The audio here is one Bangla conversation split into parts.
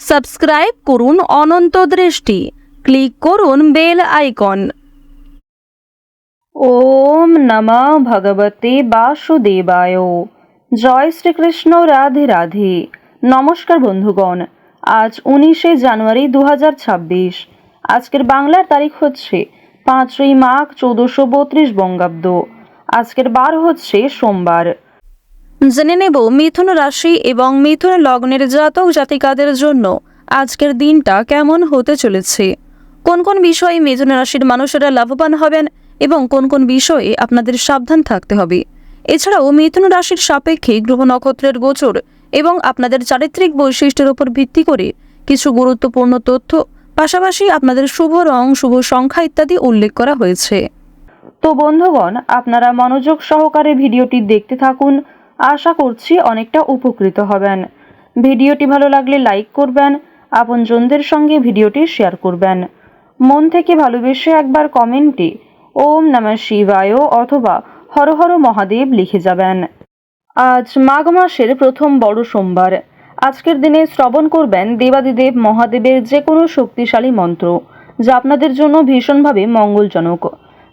সাবস্ক্রাইব করুন অনন্ত দৃষ্টি, ক্লিক করুন বেল আইকন। ওম নমঃ ভগবতে বাসুদেবায়। জয় শ্রীকৃষ্ণ, রাধে রাধে। নমস্কার বন্ধুগণ, আজ 19শে জানুয়ারি 2026। আজকের বাংলার তারিখ হচ্ছে 5ই মাঘ 1432 বঙ্গাব্দ। আজকের বার হচ্ছে সোমবার। জেনে নেব মিথুন রাশি এবং মিথুন লগ্নের জাতক জাতিকাদের জন্য আজকের দিনটা কেমন হতে চলেছে, কোন কোন বিষয়ে মিথুন রাশির মানুষেরা লাভবান হবেন এবং কোন কোন বিষয়ে আপনাদের সাবধান থাকতে হবে। এছাড়াও মিথুন রাশির সাপেক্ষে গ্রহ নক্ষত্রের গোচর এবং আপনাদের চারিত্রিক বৈশিষ্ট্যের উপর ভিত্তি করে কিছু গুরুত্বপূর্ণ তথ্য, পাশাপাশি আপনাদের শুভ রং, শুভ সংখ্যা ইত্যাদি উল্লেখ করা হয়েছে। তো বন্ধুগণ, আপনারা মনোযোগ সহকারে ভিডিওটি দেখতে থাকুন। আশা করছি অনেকটা উপকৃত হবেন। ভিডিওটি ভালো লাগলে লাইক করবেন, আপনজনদের সঙ্গে ভিডিওটি শেয়ার করবেন। মন থেকে ভালোবেসে একবার কমেন্টে ওম নমঃ শিবায় অথবা হর হর মহাদেব লিখে যাবেন। আজ মাঘ মাসের প্রথম বড় সোমবার। আজকের দিনে শ্রবণ করবেন দেবাদিদেব মহাদেবের যে কোনো শক্তিশালী মন্ত্র, যা আপনাদের জন্য ভীষণভাবে মঙ্গলজনক।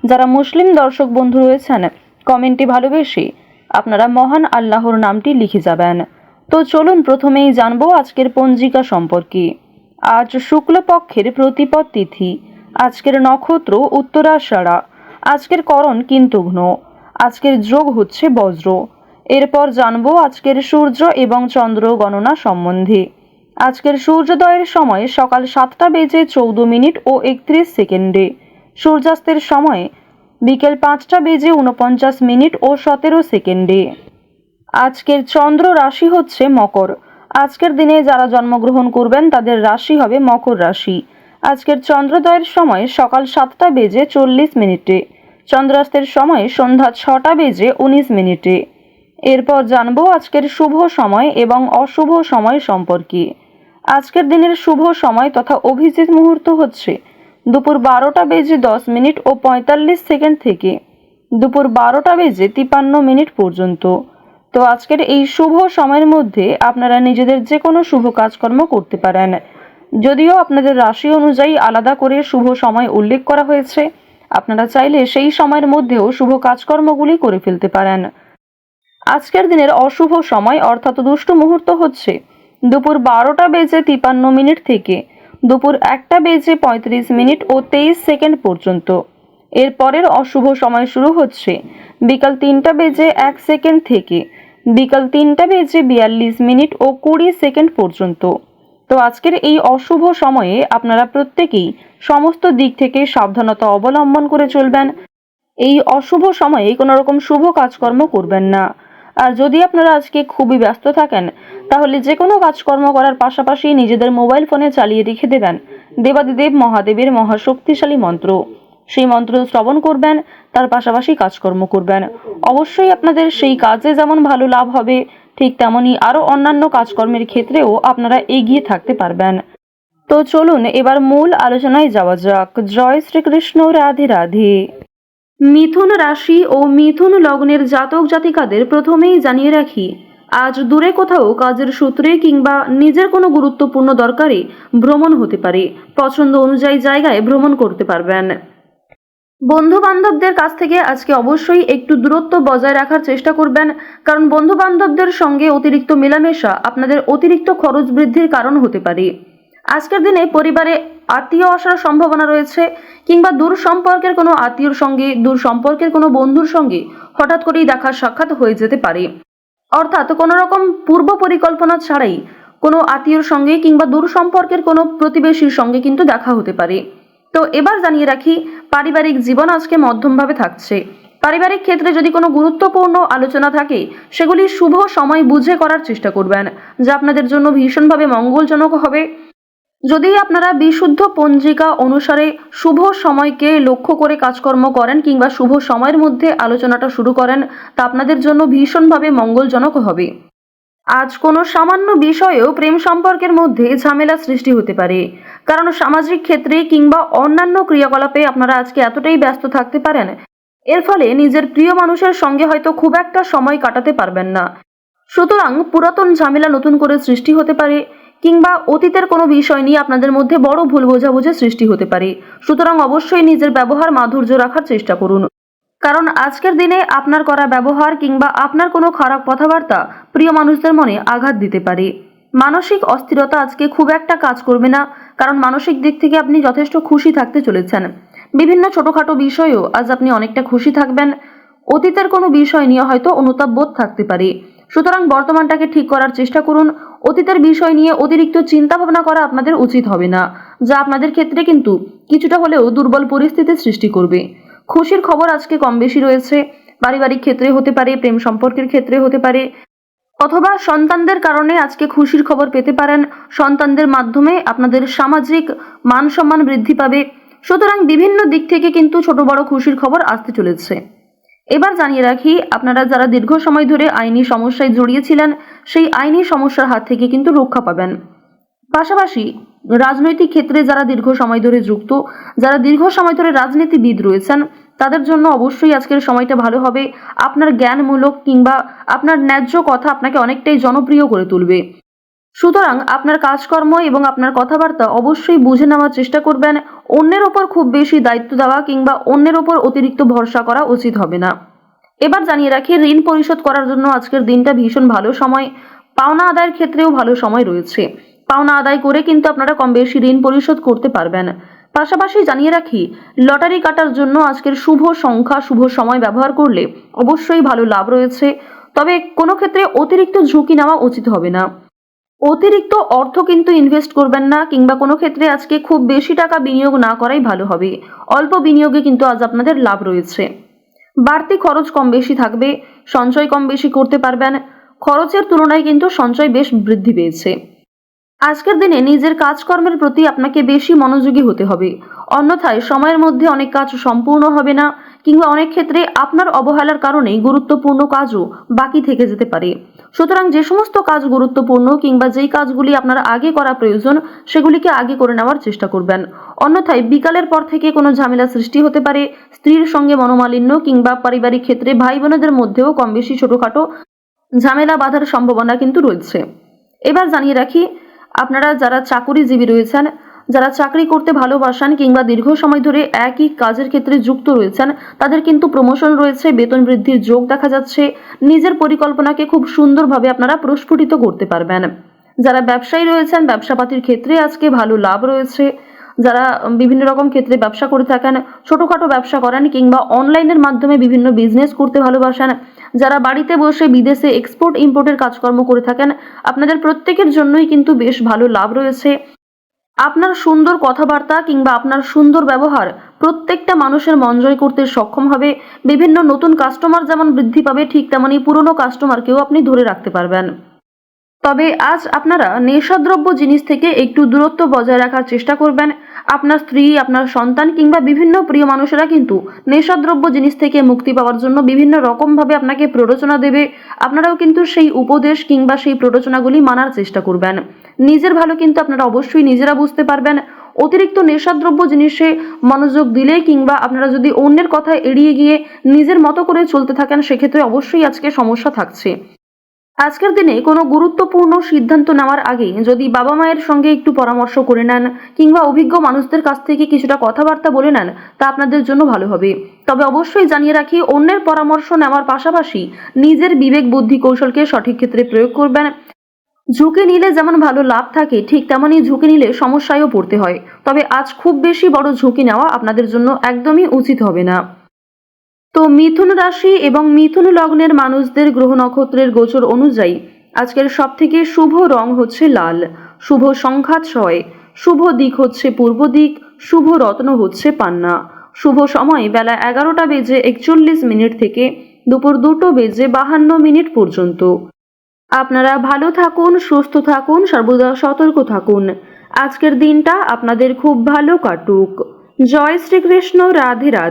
যারা মুসলিম দর্শক বন্ধু রয়েছেন, কমেন্টে ভালোবেসে আপনারা মহান আল্লাহর নামটি লিখে যাবেন। তো চলুন প্রথমেই জানবো আজকের পঞ্জিকা সম্পর্কে। আজ শুক্লপক্ষের প্রতিপদ তিথি। আজকের নক্ষত্র উত্তরাষাঢ়া। আজকের করণ কিন্তুঘ্ন। আজকের যোগ হচ্ছে বজ্র। এরপর জানবো আজকের সূর্য এবং চন্দ্র গণনা সম্বন্ধে। আজকের সূর্যোদয়ের সময় সকাল 7টা বেজে 14 মিনিট ও 31 সেকেন্ডে। সূর্যাস্তের সময় বিকেল 5টা বেজে 49 মিনিট ও 17 সেকেন্ডে। আজকের চন্দ্র রাশি হচ্ছে মকর। আজকের দিনে যারা জন্মগ্রহণ করবেন তাদের রাশি হবে মকর রাশি। আজকের চন্দ্রোদয়ের সময় সকাল 7টা বেজে 40 মিনিটে। চন্দ্রাস্তের সময় সন্ধ্যা 6টা বেজে 19 মিনিটে। এরপর জানবো আজকের শুভ সময় এবং অশুভ সময় সম্পর্কে। আজকের দিনের শুভ সময় তথা অভিজিৎ মুহূর্ত হচ্ছে দুপুর 12টা বেজে 10 মিনিট ও 45 সেকেন্ড থেকে দুপুর 12টা বেজে 53 মিনিট পর্যন্ত। তো আজকের এই শুভ সময়ের মধ্যে আপনারা নিজেদের যে কোনো শুভ কাজকর্ম করতে পারেন। যদিও আপনাদের রাশি অনুযায়ী আলাদা করে শুভ সময় উল্লেখ করা হয়েছে, আপনারা চাইলে সেই সময়ের মধ্যেও শুভ কাজকর্মগুলি করে ফেলতে পারেন। আজকের দিনের অশুভ সময় অর্থাৎ দুষ্ট মুহূর্ত হচ্ছে দুপুর 12টা বেজে 53 মিনিট থেকে দুপুর 1টা বেজে 35 মিনিট ও 23 সেকেন্ড পর্যন্ত। এরপরের অশুভ সময় শুরু হচ্ছে বিকাল 3টা বেজে 1 সেকেন্ড থেকে বিকাল 3টা বেজে 42 মিনিট ও 20 সেকেন্ড পর্যন্ত। তো আজকের এই অশুভ সময়ে আপনারা প্রত্যেকেই সমস্ত দিক থেকে সাবধানতা অবলম্বন করে চলবেন। এই অশুভ সময়ে কোনো রকম শুভ কাজকর্ম করবেন না। আর যদি আপনারা আজকে খুবই ব্যস্ত থাকেন, তাহলে যে কোনো কাজকর্ম করার পাশাপাশি নিজেদের মোবাইল ফোনে চালিয়ে রেখে দেবেন দেবাদিদেব মহাদেবের মহাশক্তিশালী মন্ত্র। সেই মন্ত্র শ্রবণ করবেন, তার পাশাপাশি কাজকর্ম করবেন। অবশ্যই আপনাদের সেই কাজে যেমন ভালো লাভ হবে, ঠিক তেমনই আরও অন্যান্য কাজকর্মের ক্ষেত্রেও আপনারা এগিয়ে থাকতে পারবেন। তো চলুন এবার মূল আলোচনায় যাওয়া যাক। জয় শ্রীকৃষ্ণ, রাধে রাধে। মিথুন রাশি ও মিথুন লগ্নের জাতক জাতিকাদের প্রথমেই জানিয়ে রাখি, আজ দূরে কোথাও কাজের সূত্রে কিংবা নিজের কোনো গুরুত্বপূর্ণ দরকারে ভ্রমণ হতে পারে। পছন্দ অনুযায়ী জায়গায় ভ্রমণ করতে পারবেন। বন্ধু বান্ধবদের কাছ থেকে আজকে অবশ্যই একটু দূরত্ব বজায় রাখার চেষ্টা করবেন, কারণ বন্ধু বান্ধবদের সঙ্গে অতিরিক্ত মেলামেশা আপনাদের অতিরিক্ত খরচ বৃদ্ধির কারণ হতে পারে। আজকের দিনে পরিবারে আত্মীয় আসার সম্ভাবনা রয়েছে, কিংবা দূর সম্পর্কের কোনো আত্মীয়র সঙ্গে, দূর সম্পর্কের কোনো বন্ধুর সঙ্গে হঠাৎ করেই দেখা সাক্ষাৎ হয়ে যেতে পারে। অর্থাৎ কোনো রকম পূর্ব পরিকল্পনা ছাড়াই কোনো আত্মীয়র সঙ্গে কিংবা দূর সম্পর্কের কোনো প্রতিবেশীর সঙ্গে কিন্তু দেখা হতে পারে। তো এবার জানিয়ে রাখি, পারিবারিক জীবন আজকে মধ্যমভাবে থাকছে। পারিবারিক ক্ষেত্রে যদি কোনো গুরুত্বপূর্ণ আলোচনা থাকে, সেগুলি শুভ সময় বুঝে করার চেষ্টা করবেন, যা আপনাদের জন্য ভীষণভাবে মঙ্গলজনক হবে। যদি আপনারা বিশুদ্ধ পঞ্জিকা অনুসারে শুভ সময়কে লক্ষ্য করে কাজকর্ম করেন কিংবা শুভ সময়ের মধ্যে আলোচনাটা শুরু করেন, তা আপনাদের জন্য ভীষণভাবে মঙ্গলজনক হবে। আজ কোনো সামান্য বিষয়েও প্রেম সম্পর্কের মধ্যে ঝামেলা সৃষ্টি হতে পারে, কারণ সামাজিক ক্ষেত্রে কিংবা অন্যান্য ক্রিয়াকলাপে আপনারা আজকে এতটাই ব্যস্ত থাকতে পারেন, এর ফলে নিজের প্রিয় মানুষের সঙ্গে হয়তো খুব একটা সময় কাটাতে পারবেন না। সুতরাং পুরাতন ঝামেলা নতুন করে সৃষ্টি হতে পারে, কিংবা অতীতের কোনো বিষয় নিয়ে আপনাদের মধ্যে বড় ভুল বোঝাবুঝির সৃষ্টি হতে পারে। সুতরাং অবশ্যই নিজের ব্যবহার মাধুর্য রাখার চেষ্টা করুন, কারণ আজকের দিনে আপনার করা ব্যবহার কিংবা আপনার কোনো খারাপ কথাবার্তা প্রিয় মানুষদের মনে আঘাত দিতে পারে। মানসিক অস্থিরতা আজকে খুব একটা কাজ করবে না, কারণ মানসিক দিক থেকে আপনি যথেষ্ট খুশি থাকতে চলেছেন। বিভিন্ন ছোটখাটো বিষয়েও আজ আপনি অনেকটা খুশি থাকবেন। অতীতের কোনো বিষয় নিয়ে হয়তো অনুতাপ বোধ থাকতে পারে, সুতরাং বর্তমানটাকে ঠিক করার চেষ্টা করুন। অতীতের বিষয় নিয়ে অতিরিক্ত চিন্তা ভাবনা করা আপনাদের উচিত হবে না, যা আপনাদের ক্ষেত্রে কিন্তু কিছুটা হলেও দুর্বল পরিস্থিতির সৃষ্টি করবে। খুশির খবর আজকে কম বেশি রয়েছে, পারিবারিক ক্ষেত্রে হতে পারে, প্রেম সম্পর্কের ক্ষেত্রে হতে পারে, অথবা সন্তানদের কারণে আজকে খুশির খবর পেতে পারেন। সন্তানদের মাধ্যমে আপনাদের সামাজিক মান সম্মান বৃদ্ধি পাবে। সুতরাং বিভিন্ন দিক থেকে কিন্তু ছোট বড় খুশির খবর আসতে চলেছে। এবার জানিয়ে রাখি, আপনারা যারা দীর্ঘ সময় ধরে আইনি সমস্যায় জড়িয়েছিলেন, সেই আইনি সমস্যার হাত থেকে কিন্তু রক্ষা পাবেন। পাশাপাশি রাজনৈতিক ক্ষেত্রে যারা দীর্ঘ সময় ধরে যুক্ত, যারা দীর্ঘ সময় ধরে রাজনীতিবিদ রয়েছেন, তাদের জন্য অবশ্যই আজকের সময়টা ভালো হবে। আপনার জ্ঞানমূলক কিংবা আপনার ন্যায্য কথা আপনাকে অনেকটাই জনপ্রিয় করে তুলবে। সুতরাং আপনার কাজকর্ম এবং আপনার কথাবার্তা অবশ্যই বুঝে নেওয়ার চেষ্টা করবেন। অন্যের ওপর খুব বেশি দায়িত্ব দেওয়া কিংবা অন্যের ওপর অতিরিক্ত ভরসা করা উচিত হবে না। এবার জানিয়ে রাখি, ঋণ পরিশোধ করার জন্য আজকের দিনটা ভীষণ ভালো সময়। পাওনা আদায়ের ক্ষেত্রেও ভালো সময় রয়েছে। পাওনা আদায় করে কিন্তু আপনারা কম বেশি ঋণ পরিশোধ করতে পারবেন। পাশাপাশি জানিয়ে রাখি, লটারি কাটার জন্য আজকের শুভ সংখ্যা, শুভ সময় ব্যবহার করলে অবশ্যই ভালো লাভ রয়েছে। তবে কোনো ক্ষেত্রে অতিরিক্ত ঝুঁকি নেওয়া উচিত হবে না। অতিরিক্ত অর্থ কিন্তু ইনভেস্ট করবেন না, কিংবা কোনো ক্ষেত্রে আজকে খুব বেশি টাকা বিনিয়োগ না করাই ভালো হবে। অল্প বিনিয়োগে কিন্তু আজ আপনাদের লাভ রয়েছে। বাড়তি খরচ কম বেশি থাকবে, সঞ্চয় কম বেশি করতে পারবেন। খরচের তুলনায় কিন্তু সঞ্চয় বেশ বৃদ্ধি পেয়েছে। আজকের দিনে নিজের কাজকর্মের প্রতি আপনাকে বেশি মনোযোগী হতে হবে, অন্যথায় সময়ের মধ্যে অনেক কাজ সম্পূর্ণ হবে না, কিংবা অনেক ক্ষেত্রে আপনার অবহেলার কারণে গুরুত্বপূর্ণ কাজও বাকি থেকে যেতে পারে। সুতরাং যে সমস্ত কাজ গুরুত্বপূর্ণ কিংবা যেই কাজগুলি আপনার আগে করা প্রয়োজন, সেগুলিকে আগে করে নেওয়ার চেষ্টা করবেন। অন্যথায় বিকালের পর থেকে কোনো ঝামেলা সৃষ্টি হতে পারে। স্ত্রীর সঙ্গে মনোমালিন্য কিংবা পারিবারিক ক্ষেত্রে ভাই বোনেদের মধ্যেও কম বেশি ছোটখাটো ঝামেলা বাঁধার সম্ভাবনা কিন্তু রয়েছে। এবার জানিয়ে রাখি, আপনারা যারা চাকুরিজীবী রয়েছেন, যারা চাকরি করতে ভালোবাসেন কিংবা দীর্ঘ সময় ধরে একই কাজের ক্ষেত্রে যুক্ত রয়েছেন, তাদের কিন্তু প্রমোশন রয়েছে, বেতন বৃদ্ধির যোগ দেখা যাচ্ছে। নিজের পরিকল্পনাকে খুব সুন্দরভাবে আপনারা প্রস্ফুটিত করতে পারবেন। যারা ব্যবসায়ী রয়েছেন, ব্যবসাপাতির ক্ষেত্রে আজকে ভালো লাভ রয়েছে। যারা বিভিন্ন রকম ক্ষেত্রে ব্যবসা করে থাকেন, ছোটখাটো ব্যবসা করেন কিংবা অনলাইনের মাধ্যমে বিভিন্ন বিজনেস করতে ভালোবাসেন, যারা বাড়িতে বসে বিদেশে এক্সপোর্ট ইম্পোর্টের কাজকর্ম করে থাকেন, আপনাদের প্রত্যেকের জন্যই কিন্তু বেশ ভালো লাভ রয়েছে। আপনার সুন্দর কথাবার্তা কিংবা আপনার সুন্দর ব্যবহার প্রত্যেকটা মানুষের মন জয় করতে সক্ষম হবে। বিভিন্ন নতুন কাস্টমার যেমন বৃদ্ধি পাবে, ঠিক তেমনি পুরনো কাস্টমারকেও আপনি ধরে রাখতে পারবেন। তবে আজ আপনারা নেশাদ্রব্য জিনিস থেকে একটু দূরত্ব বজায় রাখার চেষ্টা করবেন। আপনার স্ত্রী, আপনার সন্তান কিংবা বিভিন্ন প্রিয় মানুষেরা কিন্তু নেশাদ্রব্য জিনিস থেকে মুক্তি পাওয়ার জন্য বিভিন্ন রকমভাবে আপনাকে প্ররোচনা দেবে। আপনারাও কিন্তু সেই উপদেশ কিংবা সেই প্ররোচনাগুলি মানার চেষ্টা করবেন। নিজের ভালো কিন্তু আপনারা অবশ্যই নিজেরা বুঝতে পারবেন। অতিরিক্ত নেশাদ্রব্য জিনিসে মনোযোগ দিলে কিংবা আপনারা যদি অন্যের কথা এড়িয়ে গিয়ে নিজের মতো করে চলতে থাকেন, সেক্ষেত্রে অবশ্যই আজকে সমস্যা থাকছে। আজকের দিনে কোনো গুরুত্বপূর্ণ সিদ্ধান্ত নেওয়ার আগে যদি বাবা মায়ের সঙ্গে একটু পরামর্শ করে নেন কিংবা অভিজ্ঞ মানুষদের কাছ থেকে কিছুটা কথাবার্তা বলে নেন, তা আপনাদের জন্য ভালো হবে। তবে অবশ্যই জানিয়ে রাখি, অন্যের পরামর্শ নেওয়ার পাশাপাশি নিজের বিবেক বুদ্ধি কৌশলকে সঠিক ক্ষেত্রে প্রয়োগ করবেন। ঝুঁকি নিলে যেমন ভালো লাভ থাকে, ঠিক তেমনই ঝুঁকি নিলে সমস্যায়ও পড়তে হয়। তবে আজ খুব বেশি বড় ঝুঁকি নেওয়া আপনাদের জন্য একদমই উচিত হবে না। তো মিথুন রাশি এবং মিথুন লগ্নের মানুষদের গ্রহ নক্ষত্রের গোচর অনুযায়ী আজকের সবথেকে শুভ রং হচ্ছে লাল, শুভ সংখ্যা 6, শুভ দিক হচ্ছে পূর্ব দিক, শুভ রত্ন হচ্ছে পান্না, শুভ সময় বেলা 11:41 থেকে দুপুর 2:52 পর্যন্ত। আপনারা ভালো থাকুন, সুস্থ থাকুন, সর্বদা সতর্ক থাকুন। আজকের দিনটা আপনাদের খুব ভালো কাটুক। জয় শ্রীকৃষ্ণ। রাধে রাধে।